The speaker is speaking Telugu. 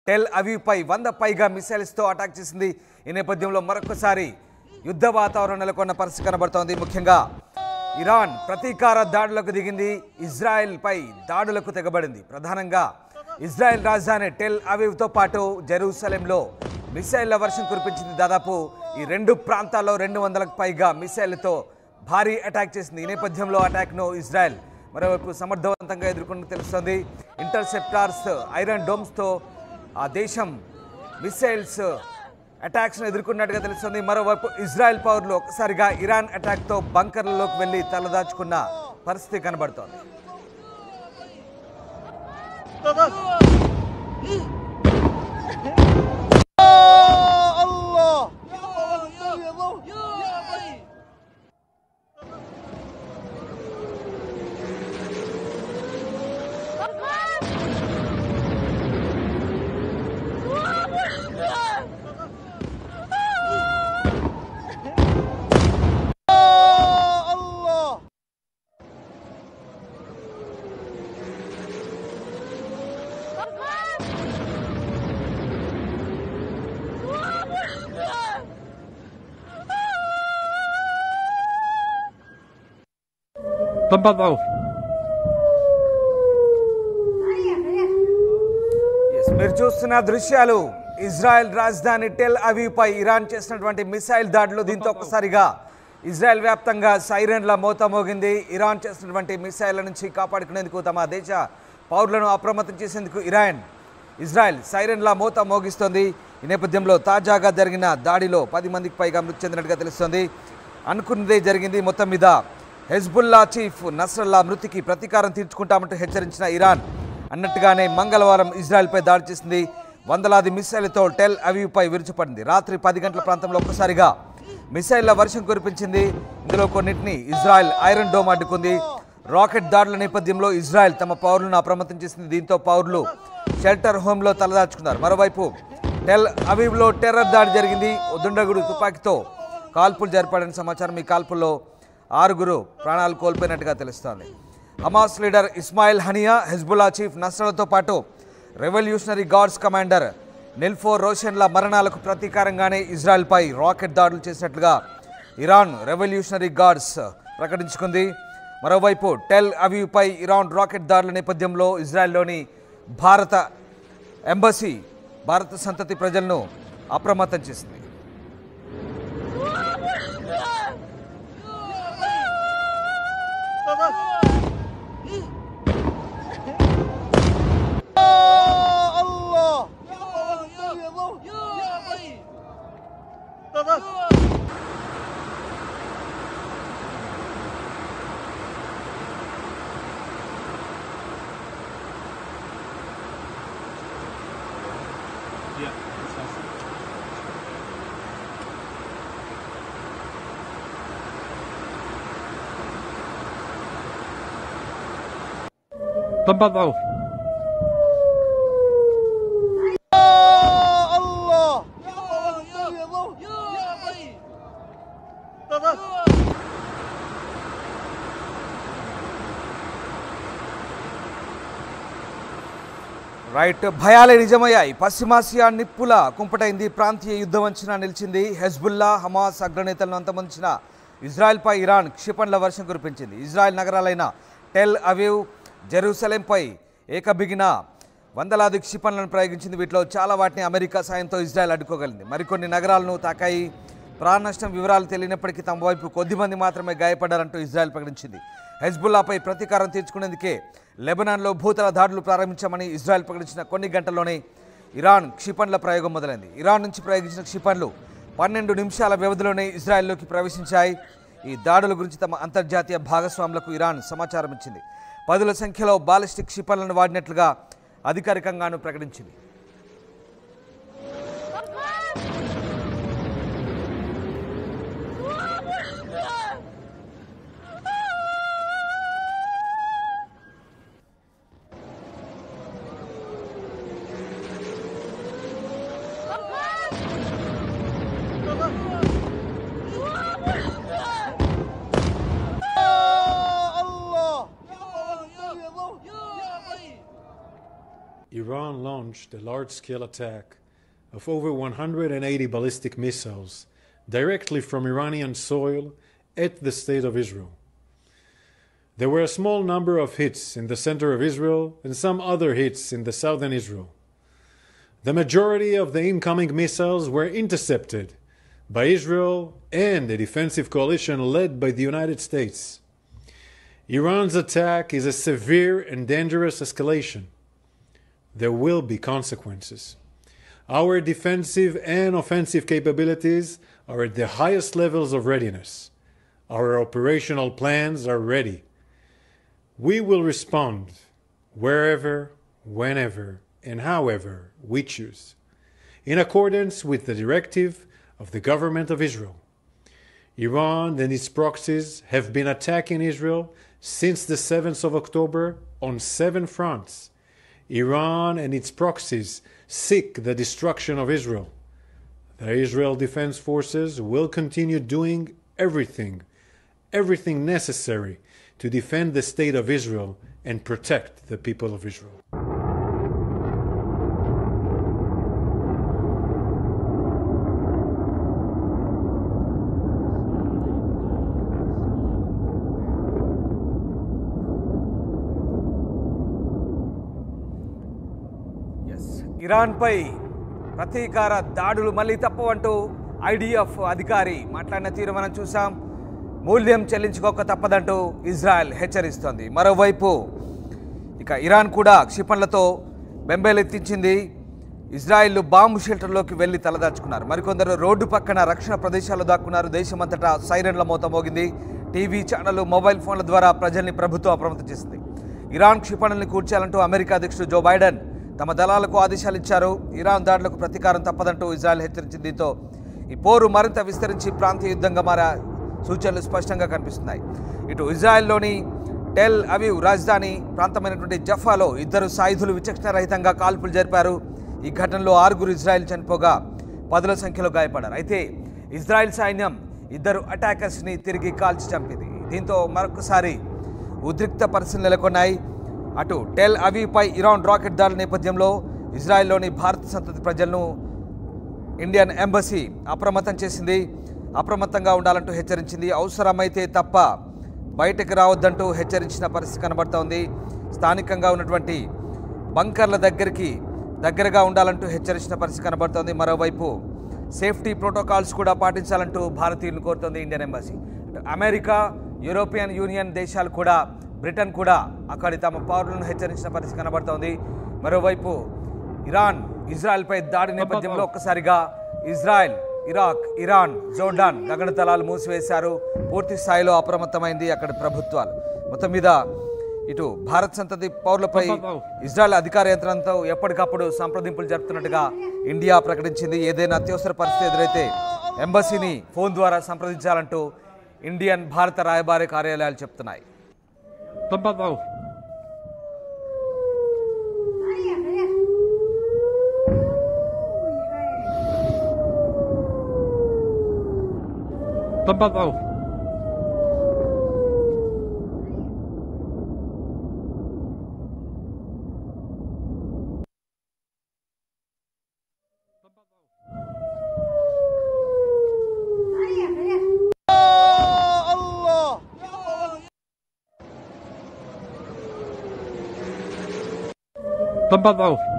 టెల్ అవీవ్ పై 100 పైగా మిసైల్స్ తో అటాక్ చేసింది. ఈ నేపథ్యంలో మరొకసారి యుద్ధ వాతావరణం నెలకొన్న పరిస్థితి కనబడుతోంది. ముఖ్యంగా ఇరాన్ ప్రతీకార దాడులకు దిగింది. ఇజ్రాయెల్ పై దాడులకు తెగబడింది. ప్రధానంగా ఇజ్రాయెల్ రాజధాని టెల్ అవీవ్తో పాటు జెరూసలేంలో మిసైళ్ల వర్షం కురిపించింది. దాదాపు ఈ రెండు ప్రాంతాల్లో 200కు పైగా మిసైళ్లతో భారీ అటాక్ చేసింది. ఈ నేపథ్యంలో అటాక్ను ఇజ్రాయెల్ మరోవైపు సమర్థవంతంగా ఎదుర్కొన్నట్టు తెలుస్తోంది. ఇంటర్సెప్టార్స్, ఐరన్ డోమ్స్తో ఆ దేశం మిసైల్స్ అటాక్స్ను ఎదుర్కొన్నట్టుగా తెలుస్తుంది. మరోవైపు ఇజ్రాయెల్ పౌరులు ఒక్కసారిగా ఇరాన్ అటాక్తో బంకర్లలోకి వెళ్లి తలదాచుకున్న పరిస్థితి కనబడుతోంది. మీరు చూస్తున్న దృశ్యాలు ఇజ్రాయెల్ రాజధాని టెల్ అవీవ్ పై ఇరాన్ చేసినటువంటి మిసైల్ దాడులు. దీంతో ఒక్కసారిగా ఇజ్రాయెల్ వ్యాప్తంగా సైరన్ల మోత మోగింది. ఇరాన్ చేసినటువంటి మిసైళ్ల నుంచి కాపాడుకునేందుకు తమ దేశ పౌరులను అప్రమత్తం చేసేందుకు ఇజ్రాయెల్ సైరన్ల మోత మోగిస్తోంది. ఈ నేపథ్యంలో తాజాగా జరిగిన దాడిలో 10 మందికి పైగా మృతి చెందినట్టుగా తెలుస్తోంది. అనుకున్నదే జరిగింది. మొత్తం మీద హెజ్బుల్లా చీఫ్ నస్రల్లా మృతికి ప్రతీకారం తీర్చుకుంటామంటూ హెచ్చరించిన ఇరాన్ అన్నట్టుగానే మంగళవారం ఇజ్రాయెల్పై దాడి చేసింది. వందలాది మిసైళ్లతో టెల్ అవీవ్ పై విరుచుపడింది. రాత్రి 10 గంటల ప్రాంతంలో ఒక్కసారిగా మిసైళ్ల వర్షం కురిపించింది. ఇందులో కొన్నింటిని ఇజ్రాయెల్ ఐరన్ డోమ్ అడ్డుకుంది. రాకెట్ దాడుల నేపథ్యంలో ఇజ్రాయెల్ తమ పౌరులను అప్రమత్తం చేసింది. దీంతో పౌరులు షెల్టర్ హోమ్లో తలదాచుకున్నారు. మరోవైపు టెల్ అవీవ్లో టెర్రర్ దాడి జరిగింది. దుండగుడు తుపాకీతో కాల్పులు జరిపాడని సమాచారం. ఈ కాల్పుల్లో 6 ప్రాణాలు కోల్పోయినట్టుగా తెలుస్తోంది. Hamas leader Ismail Haniyeh, Hezbollah chief నస్రల్లాతో పాటు రెవల్యూషనరీ గార్డ్స్ కమాండర్ నిల్ఫోర్ రోషన్ల మరణాలకు ప్రతీకారంగానే ఇజ్రాయెల్పై రాకెట్ దాడులు చేసినట్లుగా ఇరాన్ రెవల్యూషనరీ గార్డ్స్ ప్రకటించుకుంది. మరోవైపు టెల్ అవీవ్పై ఇరాన్ రాకెట్ దాడుల నేపథ్యంలో ఇజ్రాయెల్లోని భారత ఎంబసీ భారత సంతతి ప్రజలను అప్రమత్తం చేసింది. تفضلوا రైట్. భయాలే నిజమయ్యాయి. పశ్చిమాసియా నిప్పుల కుంపటైంది. ప్రాంతీయ యుద్ధం అంచనా నిలిచింది. హెజ్బుల్లా, హమాస్ అగ్రనేతలను అంతమొందించిన ఇజ్రాయెల్పై ఇరాన్ క్షిపణుల వర్షం కురిపించింది. ఇజ్రాయెల్ నగరాలైన టెల్ అవీవ్, జెరూసలేంపై ఏకబిగిన వందలాది క్షిపణులను ప్రయోగించింది. వీటిలో చాలా వాటిని అమెరికా సాయంతో ఇజ్రాయెల్ అడ్డుకోగలిగింది. మరికొన్ని నగరాలను తాకాయి. ప్రాణ నష్టం వివరాలు తెలియనప్పటికీ తమ వైపు కొద్దిమంది మాత్రమే గాయపడ్డారంటూ ఇజ్రాయెల్ ప్రకటించింది. హెజ్బుల్లాపై ప్రతీకారం తీర్చుకునేందుకే లెబనాన్లో భూతల దాడులు ప్రారంభించామని ఇజ్రాయెల్ ప్రకటించిన కొన్ని గంటల్లోనే ఇరాన్ క్షిపణుల ప్రయోగం మొదలైంది. ఇరాన్ నుంచి ప్రయోగించిన క్షిపణులు 12 నిమిషాల వ్యవధిలోనే ఇజ్రాయెల్లోకి ప్రవేశించాయి. ఈ దాడుల గురించి తమ అంతర్జాతీయ భాగస్వాములకు ఇరాన్ సమాచారం ఇచ్చింది. 10ల సంఖ్యలో బాలిస్టిక్ క్షిపణులను వాడినట్లుగా అధికారికంగాను ప్రకటించింది. Iran launched launched a large-scale attack of over 180 ballistic missiles directly from Iranian soil at the State of Israel. There were a small number of hits in the center of Israel and some other hits in the southern Israel. The majority of the incoming missiles were intercepted by Israel and a defensive coalition led by the United States. Iran's attack is a severe and dangerous escalation. There will be consequences. Our defensive and offensive capabilities are at the highest levels of readiness. Our operational plans are ready. We will respond wherever, whenever, and however we choose, in accordance with the directive of the government of Israel. Iran and its proxies have been attacking Israel since the 7th of October on 7 fronts. Iran and its proxies seek the destruction of Israel. The Israel Defense Forces will continue doing everything necessary to defend the state of Israel and protect the people of Israel. ఇరాన్పై ప్రతీకార దాడులు మళ్ళీ తప్పవంటూ ఐడిఎఫ్ అధికారి మాట్లాడిన తీరు మనం చూసాం. మూల్యం చెల్లించుకోక తప్పదంటూ ఇజ్రాయెల్ హెచ్చరిస్తోంది. మరోవైపు ఇక ఇరాన్ కూడా క్షిపణులతో బెంబేలెత్తించింది. ఇజ్రాయెల్ బాంబు షెల్టర్లోకి వెళ్లి తలదాచుకున్నారు. మరికొందరు రోడ్డు పక్కన రక్షణ ప్రదేశాల్లో దాక్కున్నారు. దేశమంతటా సైరన్ల మోత మోగింది. టీవీ ఛానళ్లు, మొబైల్ ఫోన్ల ద్వారా ప్రజల్ని ప్రభుత్వం అప్రమత్తం చేసింది. ఇరాన్ క్షిపణుల్ని కూర్చాలంటూ అమెరికా అధ్యక్షుడు జో బైడెన్ తమ దళాలకు ఆదేశాలు ఇచ్చారు. ఇరాన్ దాడులకు ప్రతీకారం తప్పదంటూ ఇజ్రాయెల్ హెచ్చరించింది. దీంతో ఈ పోరు మరింత విస్తరించి ప్రాంతీయ యుద్ధంగా మారే సూచనలు స్పష్టంగా కనిపిస్తున్నాయి. ఇటు ఇజ్రాయెల్లోని టెల్ అవీవ్ రాజధాని ప్రాంతమైనటువంటి జఫాలో ఇద్దరు సాయుధులు విచక్షణరహితంగా కాల్పులు జరిపారు. ఈ ఘటనలో 6 ఇజ్రాయెల్ చనిపోగా 10ల సంఖ్యలో గాయపడ్డారు. అయితే ఇజ్రాయెల్ సైన్యం ఇద్దరు అటాకర్స్ని తిరిగి కాల్చి చంపింది. దీంతో మరొకసారి ఉద్రిక్త పరిస్థితులు నెలకొన్నాయి. అటు టెల్ అవీవ్పై ఇరాన్ రాకెట్ దాడుల నేపథ్యంలో ఇజ్రాయెల్లోని భారత సంతతి ప్రజలను ఇండియన్ ఎంబసీ అప్రమత్తం చేసింది. అప్రమత్తంగా ఉండాలంటూ హెచ్చరించింది. అవసరమైతే తప్ప బయటకు రావద్దంటూ హెచ్చరించిన పరిస్థితి కనబడుతోంది. స్థానికంగా ఉన్నటువంటి బంకర్ల దగ్గరగా ఉండాలంటూ హెచ్చరించిన పరిస్థితి కనబడుతోంది. మరోవైపు సేఫ్టీ ప్రోటోకాల్స్ కూడా పాటించాలంటూ భారతీయులను కోరుతోంది Indian embassy. America, European union దేశాలు కూడా, బ్రిటన్ కూడా అక్కడి తమ పౌరులను హెచ్చరించిన పరిస్థితి కనబడుతోంది. మరోవైపు ఇజ్రాయెల్పై దాడి నేపథ్యంలో ఒక్కసారిగా ఇజ్రాయెల్, ఇరాక్, ఇరాన్, జోర్డాన్ గగనతలాలు మూసివేశారు. పూర్తి స్థాయిలో అప్రమత్తమైంది అక్కడి ప్రభుత్వాలు. మొత్తం మీద ఇటు భారత్ సంతతి పౌరులపై ఇజ్రాయెల్ అధికార యంత్రంతో ఎప్పటికప్పుడు సంప్రదింపులు జరుపుతున్నట్టుగా ఇండియా ప్రకటించింది. ఏదైనా అత్యవసర పరిస్థితి ఎదురైతే ఎంబసీని ఫోన్ ద్వారా సంప్రదించాలంటూ ఇండియన్, భారత రాయబారి కార్యాలయాలు చెప్తున్నాయి. تفضلوا.